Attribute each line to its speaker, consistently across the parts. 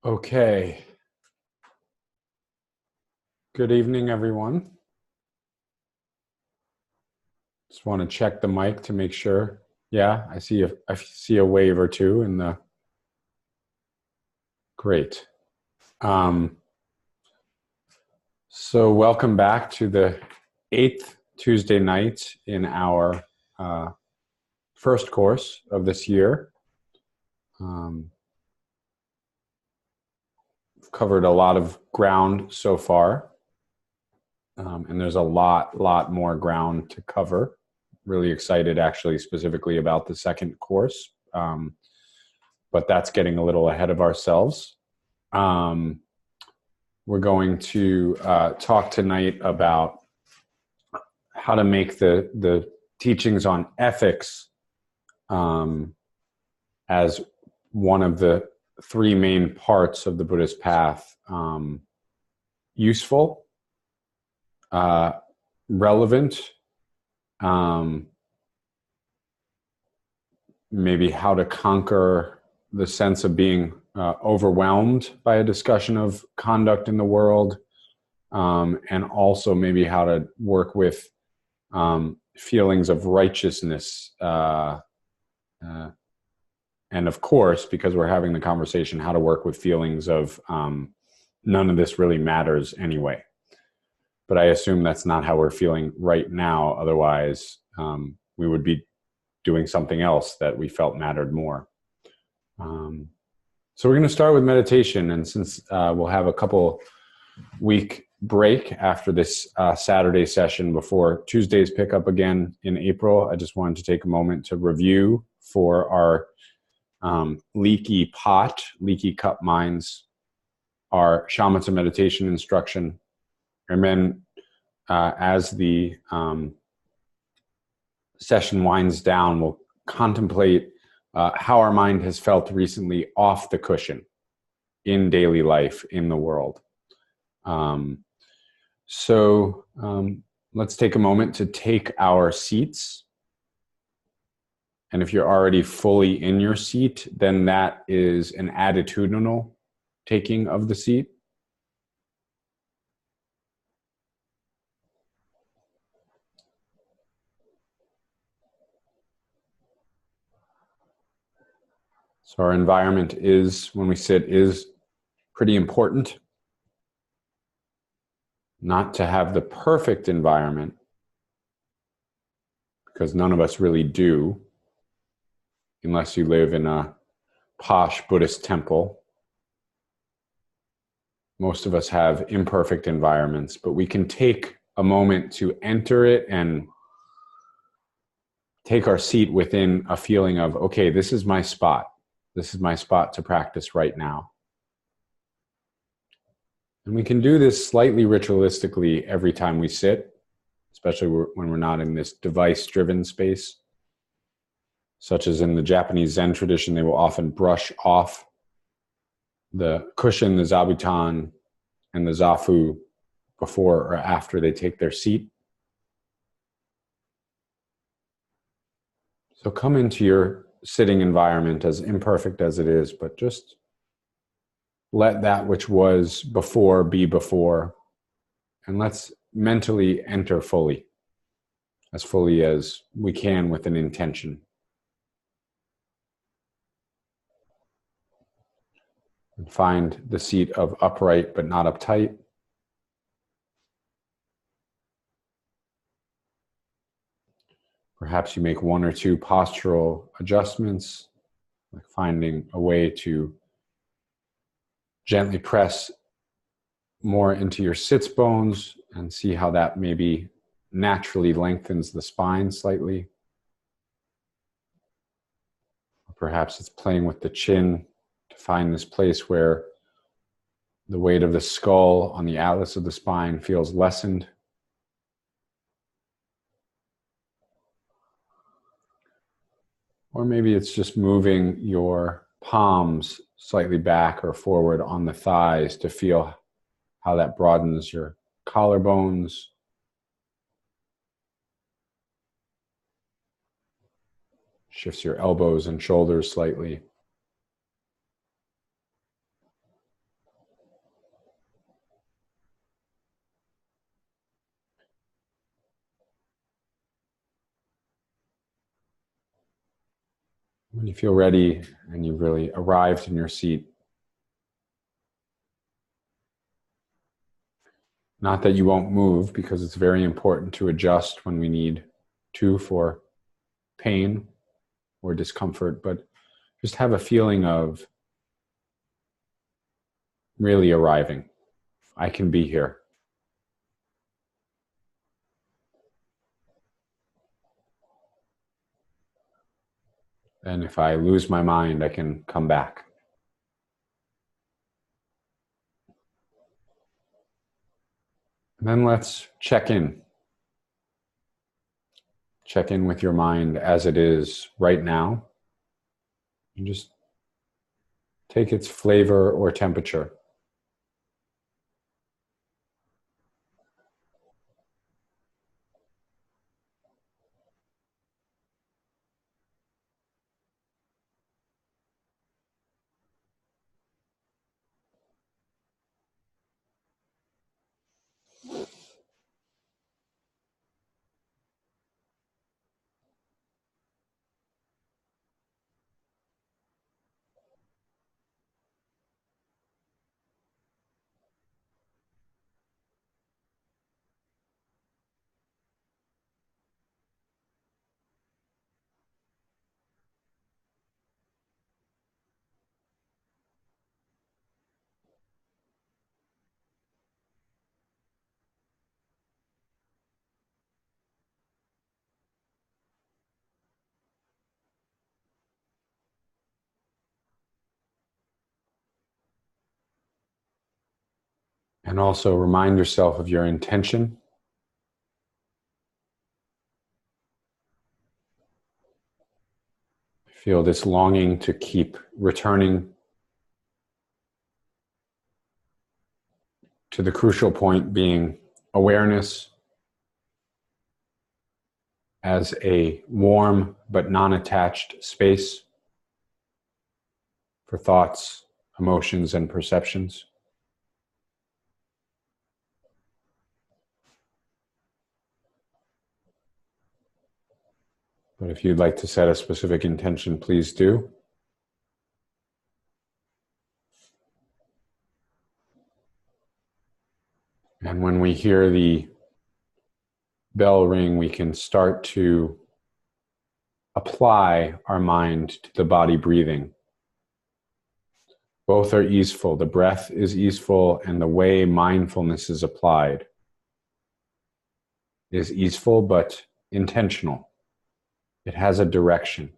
Speaker 1: Okay. Good evening, everyone. Just want to check the mic to make sure. Yeah, I see a wave or two in the. Great. So welcome back to the 8th Tuesday night in our first course of this year. We've covered a lot of ground so far, and there's a lot more ground to cover. Really excited, actually, specifically about the second course, but that's getting a little ahead of ourselves. We're going to talk tonight about how to make the teachings on ethics as one of the three main parts of the Buddhist path useful, relevant, maybe how to conquer the sense of being overwhelmed by a discussion of conduct in the world, and also maybe how to work with feelings of righteousness. And of course, because we're having the conversation, how to work with feelings of none of this really matters anyway. But I assume that's not how we're feeling right now. Otherwise, we would be doing something else that we felt mattered more. So we're going to start with meditation. And since we'll have a couple week break after this Saturday session before Tuesday's pick up again in April, I just wanted to take a moment to review for our leaky cup minds, our shamatha meditation instruction. And then as the session winds down, we'll contemplate how our mind has felt recently off the cushion in daily life, in the world. So let's take a moment to take our seats. And if you're already fully in your seat, then that is an attitudinal taking of the seat. So our environment is, when we sit, is pretty important. Not to have the perfect environment, because none of us really do, unless you live in a posh Buddhist temple. Most of us have imperfect environments, but we can take a moment to enter it and take our seat within a feeling of, okay, this is my spot. This is my spot to practice right now. And we can do this slightly ritualistically every time we sit, especially when we're not in this device-driven space. Such as in the Japanese Zen tradition, they will often brush off the cushion, the zabuton, and the zafu before or after they take their seat. So come into your sitting environment, as imperfect as it is, but just let that which was before be before, and let's mentally enter fully as we can with an intention. And find the seat of upright but not uptight. Perhaps you make one or two postural adjustments, like finding a way to gently press more into your sits bones and see how that maybe naturally lengthens the spine slightly. Or perhaps it's playing with the chin to find this place where the weight of the skull on the atlas of the spine feels lessened. Or maybe it's just moving your palms slightly back or forward on the thighs to feel how that broadens your collarbones. Shifts your elbows and shoulders slightly. When you feel ready and you've really arrived in your seat, not that you won't move, because it's very important to adjust when we need to for pain or discomfort, but just have a feeling of really arriving. I can be here. And if I lose my mind, I can come back. And then let's check in. Check in with your mind as it is right now. And just take its flavor or temperature. And also remind yourself of your intention. Feel this longing to keep returning to the crucial point being awareness as a warm but non-attached space for thoughts, emotions, and perceptions. But if you'd like to set a specific intention, please do. And when we hear the bell ring, we can start to apply our mind to the body breathing. Both are easeful. The breath is easeful, and the way mindfulness is applied is easeful but intentional. It has a direction.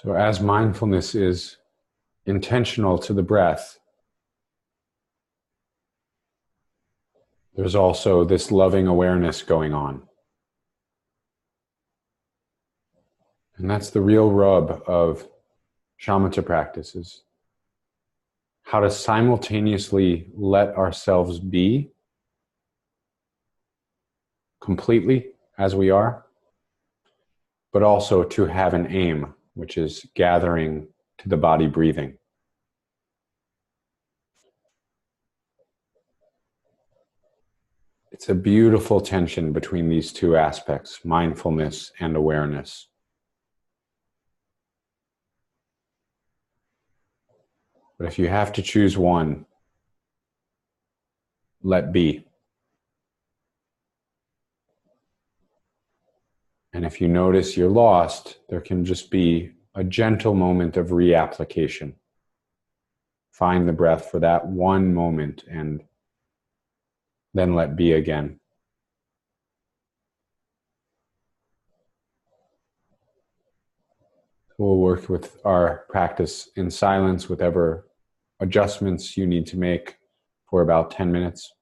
Speaker 1: So as mindfulness is intentional to the breath, there's also this loving awareness going on. And that's the real rub of shamatha practices. How to simultaneously let ourselves be completely as we are, but also to have an aim, which is gathering to the body breathing. It's a beautiful tension between these two aspects, mindfulness and awareness. But if you have to choose one, let be. And if you notice you're lost, there can just be a gentle moment of reapplication. Find the breath for that one moment and then let be again. We'll work with our practice in silence, whatever adjustments you need to make, for about 10 minutes.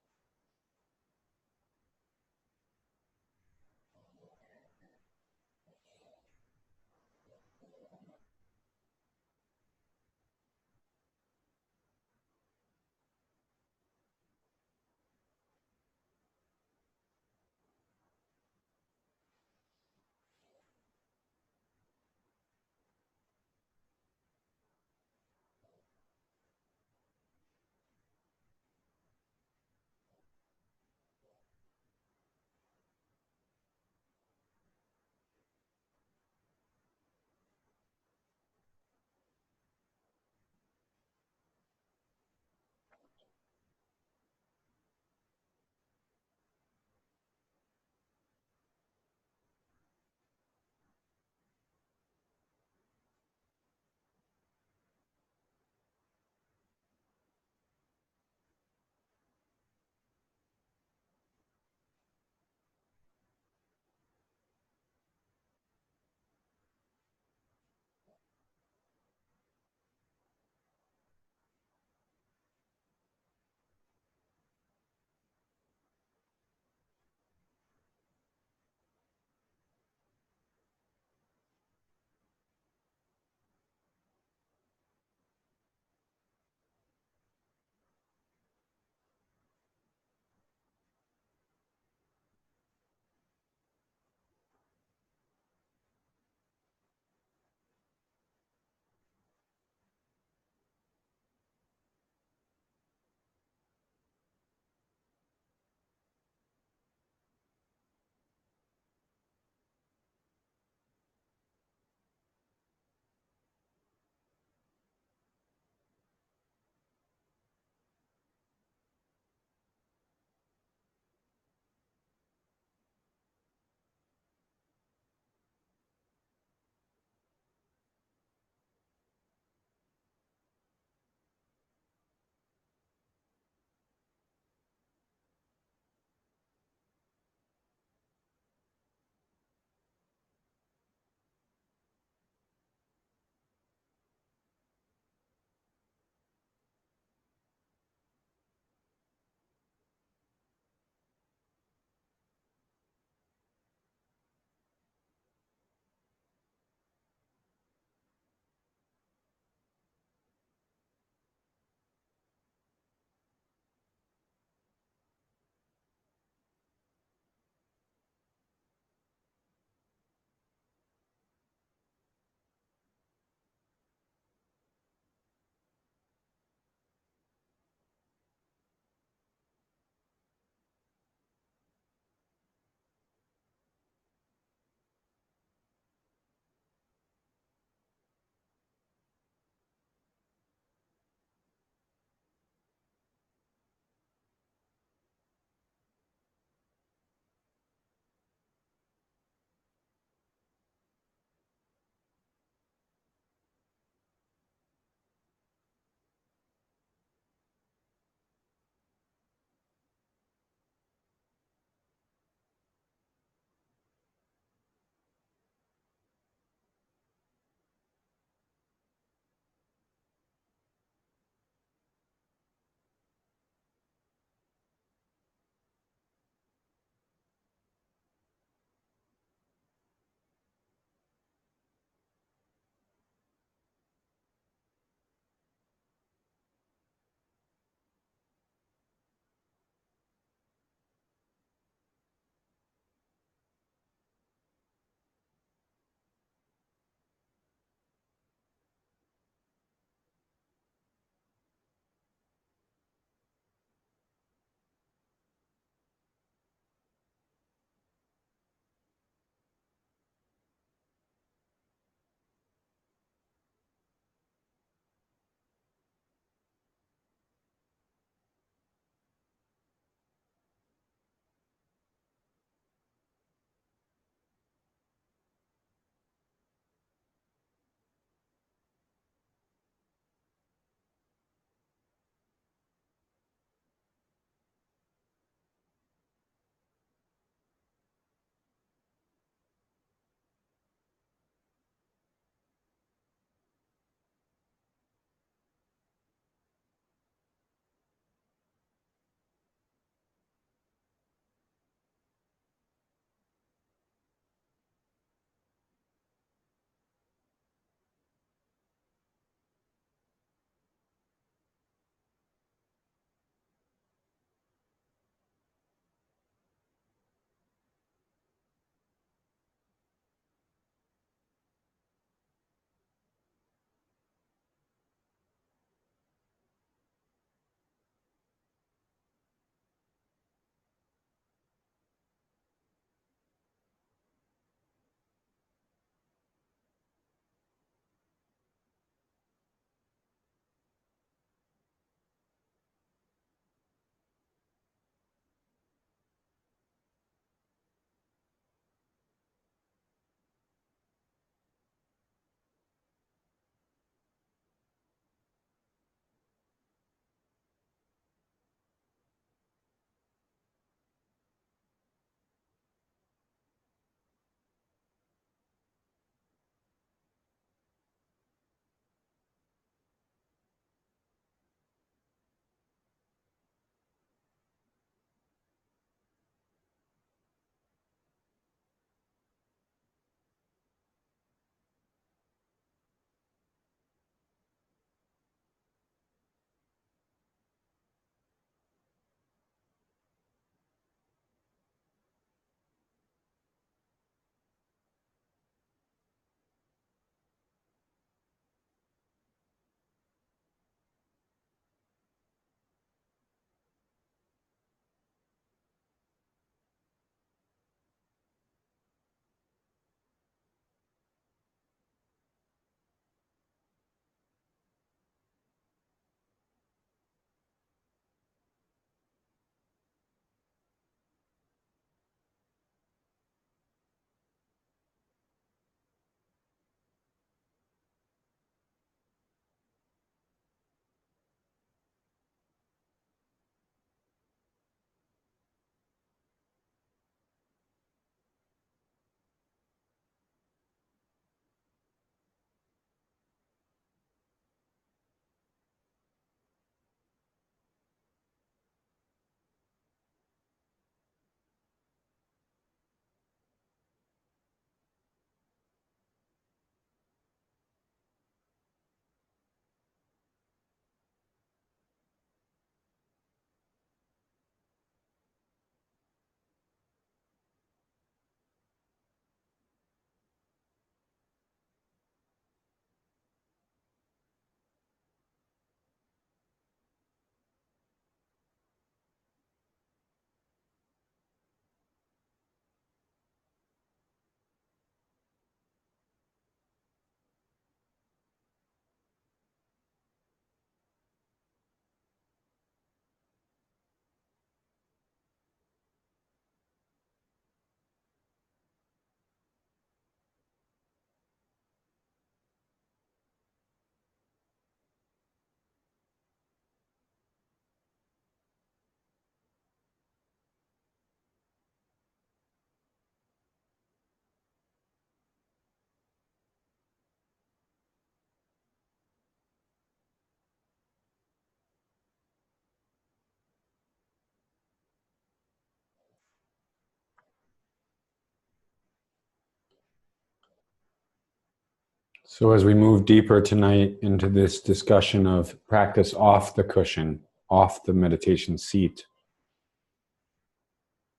Speaker 1: So as we move deeper tonight into this discussion of practice off the cushion, off the meditation seat,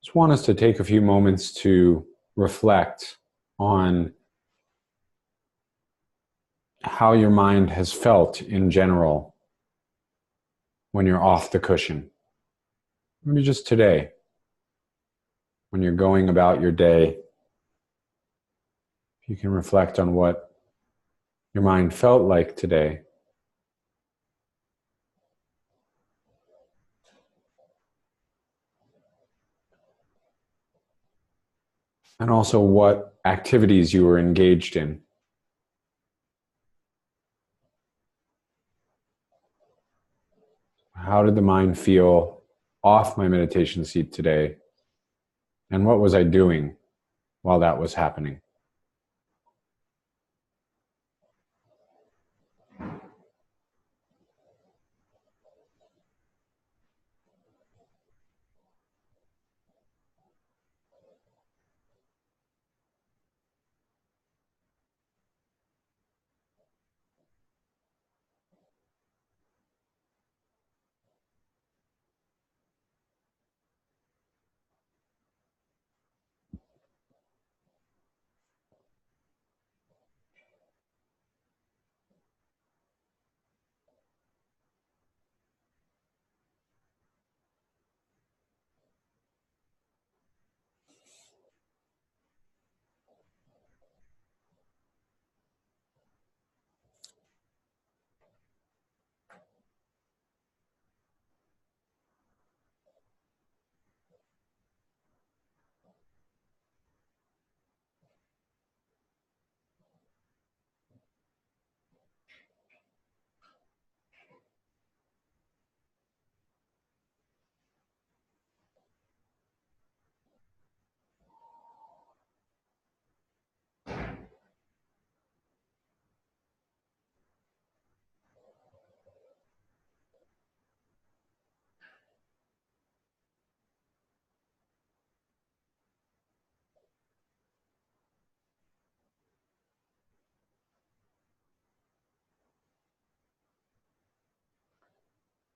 Speaker 1: I just want us to take a few moments to reflect on how your mind has felt in general when you're off the cushion. Maybe just today, when you're going about your day, you can reflect on what your mind felt like today. And also what activities you were engaged in. How did the mind feel off my meditation seat today? And what was I doing while that was happening?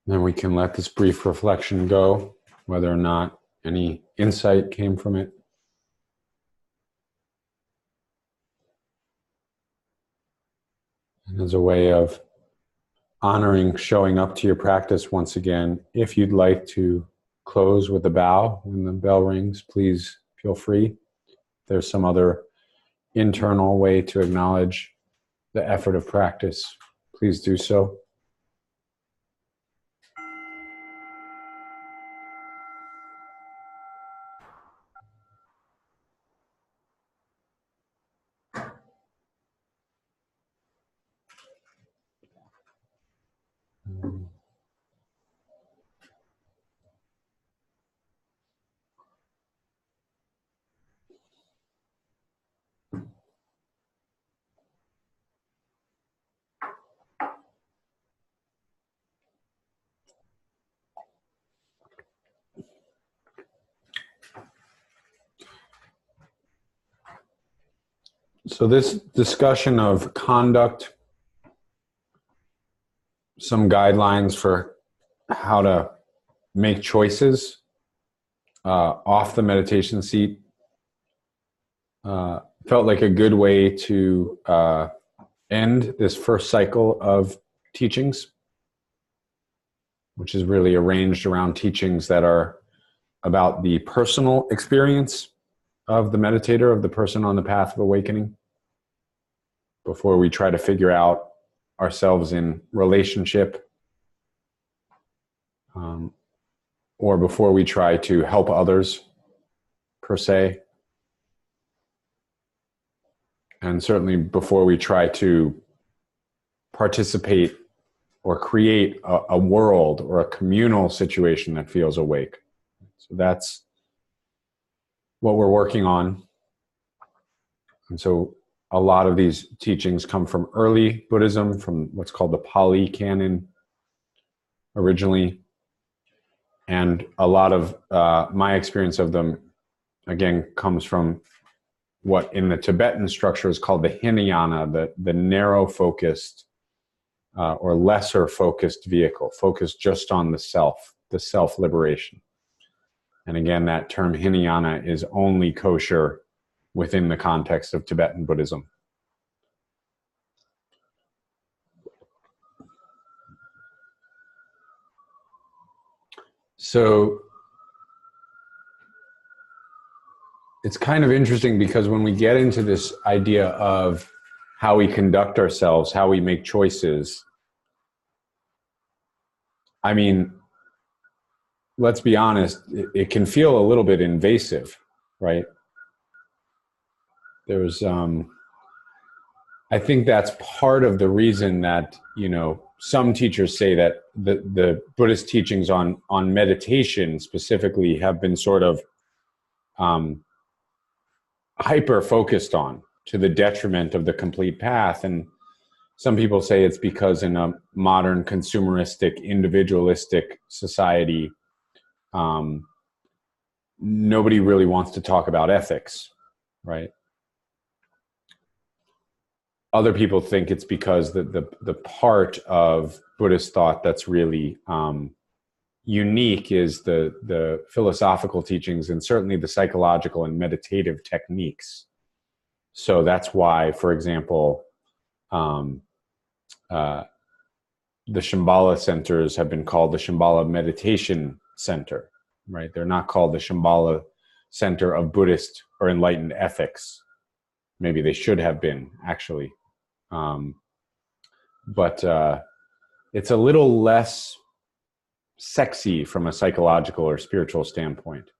Speaker 1: Then we can let this brief reflection go, whether or not any insight came from it. And as a way of honoring showing up to your practice once again, if you'd like to close with a bow when the bell rings, please feel free. If there's some other internal way to acknowledge the effort of practice, please do so. So this discussion of conduct, some guidelines for how to make choices off the meditation seat, felt like a good way to end this first cycle of teachings, which is really arranged around teachings that are about the personal experience of the meditator, of the person on the path of awakening, before we try to figure out ourselves in relationship, or before we try to help others, per se. And certainly before we try to participate or create a world or a communal situation that feels awake. So that's what we're working on. And so a lot of these teachings come from early Buddhism, from what's called the Pali Canon originally. And a lot of my experience of them, again, comes from what in the Tibetan structure is called the Hinayana, the narrow-focused or lesser-focused vehicle, focused just on the self-liberation. And again, that term Hinayana is only kosher within the context of Tibetan Buddhism. So it's kind of interesting because when we get into this idea of how we conduct ourselves, how we make choices, I mean, let's be honest, it can feel a little bit invasive, right? There's, I think that's part of the reason that, you know, some teachers say that the Buddhist teachings on meditation specifically have been sort of hyper-focused on to the detriment of the complete path. And some people say it's because in a modern consumeristic, individualistic society, nobody really wants to talk about ethics, right? Other people think it's because the part of Buddhist thought that's really unique is the philosophical teachings and certainly the psychological and meditative techniques. So that's why, for example, the Shambhala centers have been called the Shambhala Meditation Center, right? They're not called the Shambhala Center of Buddhist or Enlightened Ethics. Maybe they should have been, actually. But it's a little less sexy from a psychological or spiritual standpoint.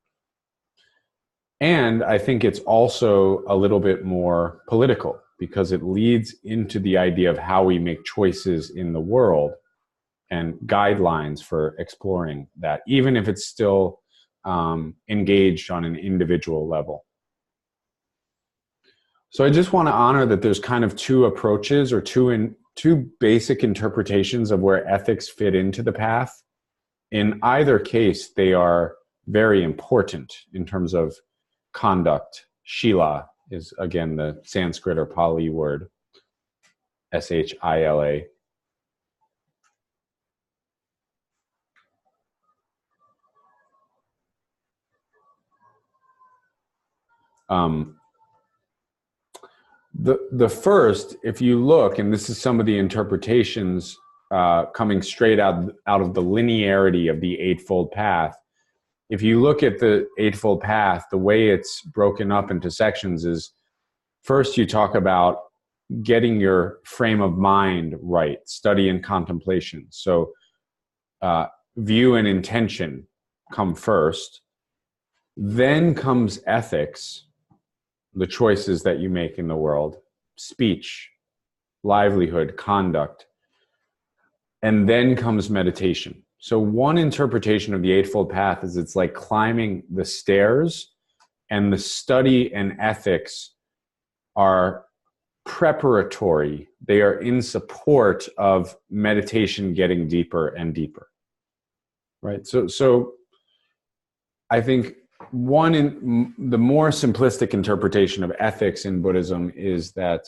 Speaker 1: And I think it's also a little bit more political because it leads into the idea of how we make choices in the world and guidelines for exploring that, even if it's still engaged on an individual level. So I just want to honor that there's kind of two approaches or two basic interpretations of where ethics fit into the path. In either case, they are very important in terms of conduct. Shila is, again, the Sanskrit or Pali word, S-H-I-L-A. The first, if you look, and this is some of the interpretations coming straight out of the linearity of the Eightfold Path. If you look at the Eightfold Path, the way it's broken up into sections is, first you talk about getting your frame of mind right, study and contemplation. So view and intention come first. Then comes ethics, the choices that you make in the world, speech, livelihood, conduct, and then comes meditation. So one interpretation of the Eightfold Path is it's like climbing the stairs, and the study and ethics are preparatory. They are in support of meditation getting deeper and deeper, right? So I think the more simplistic interpretation of ethics in Buddhism is that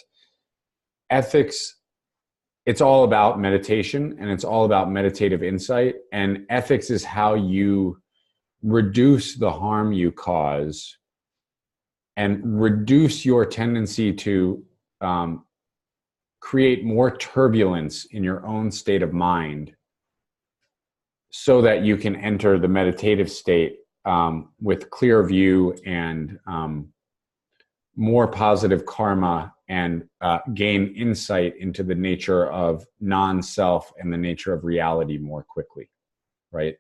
Speaker 1: ethics, it's all about meditation and it's all about meditative insight, and ethics is how you reduce the harm you cause and reduce your tendency to create more turbulence in your own state of mind so that you can enter the meditative state with clear view and more positive karma and gain insight into the nature of non-self and the nature of reality more quickly, right?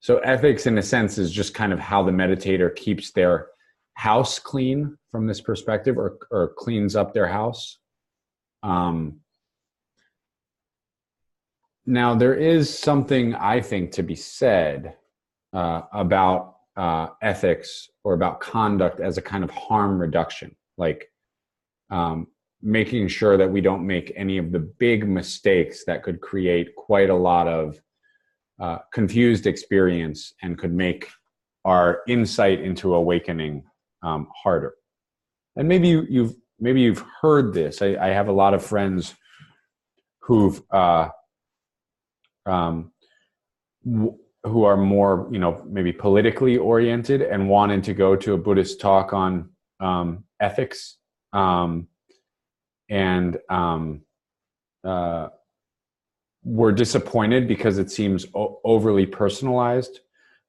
Speaker 1: So ethics, in a sense, is just kind of how the meditator keeps their house clean from this perspective, or cleans up their house. Now, there is something, I think, to be said about ethics or about conduct as a kind of harm reduction, like making sure that we don't make any of the big mistakes that could create quite a lot of confused experience and could make our insight into awakening harder. and maybe you've heard this. I have a lot of friends who've who are more, maybe politically oriented and wanted to go to a Buddhist talk on ethics, and were disappointed because it seems overly personalized.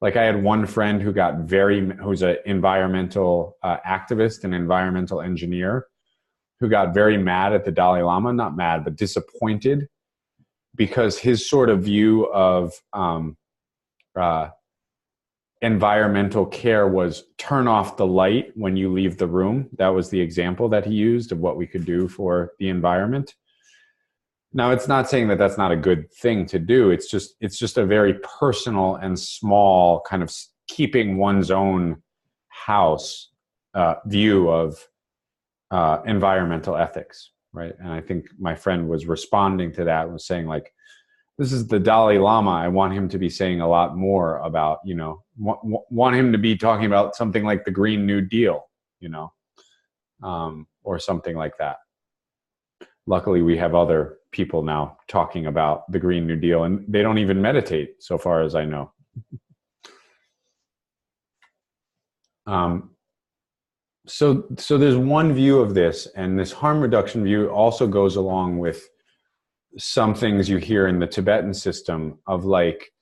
Speaker 1: Like I had one friend who who's an environmental activist and environmental engineer, who got very mad at the Dalai Lama, not mad, but disappointed, because his sort of view of environmental care was turn off the light when you leave the room. That was the example that he used of what we could do for the environment. Now, it's not saying that that's not a good thing to do. It's just a very personal and small kind of keeping one's own house view of environmental ethics, right? And I think my friend was responding to that, was saying like, this is the Dalai Lama. I want him to be saying a lot more about, want him to be talking about something like the Green New Deal, or something like that. Luckily, we have other people now talking about the Green New Deal, and they don't even meditate, so far as I know. So there's one view of this, and this harm reduction view also goes along with some things you hear in the Tibetan system of like,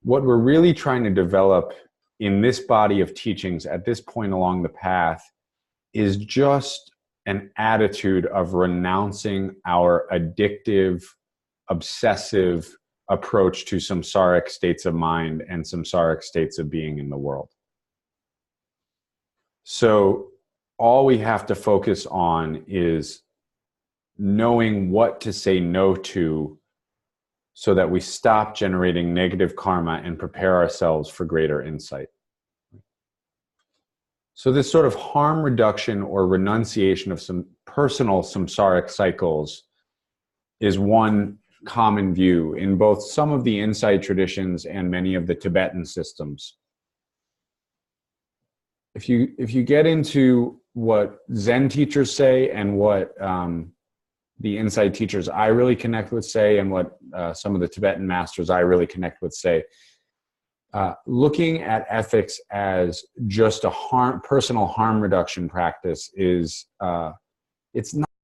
Speaker 1: what we're really trying to develop in this body of teachings at this point along the path is just an attitude of renouncing our addictive, obsessive approach to samsaric states of mind and samsaric states of being in the world. So all we have to focus on is knowing what to say no to so that we stop generating negative karma and prepare ourselves for greater insight. So this sort of harm reduction or renunciation of some personal samsaric cycles is one common view in both some of the insight traditions and many of the Tibetan systems. If you get into what Zen teachers say and what the insight teachers I really connect with say, and what some of the Tibetan masters I really connect with say, looking at ethics as just a personal harm reduction practice is, it's not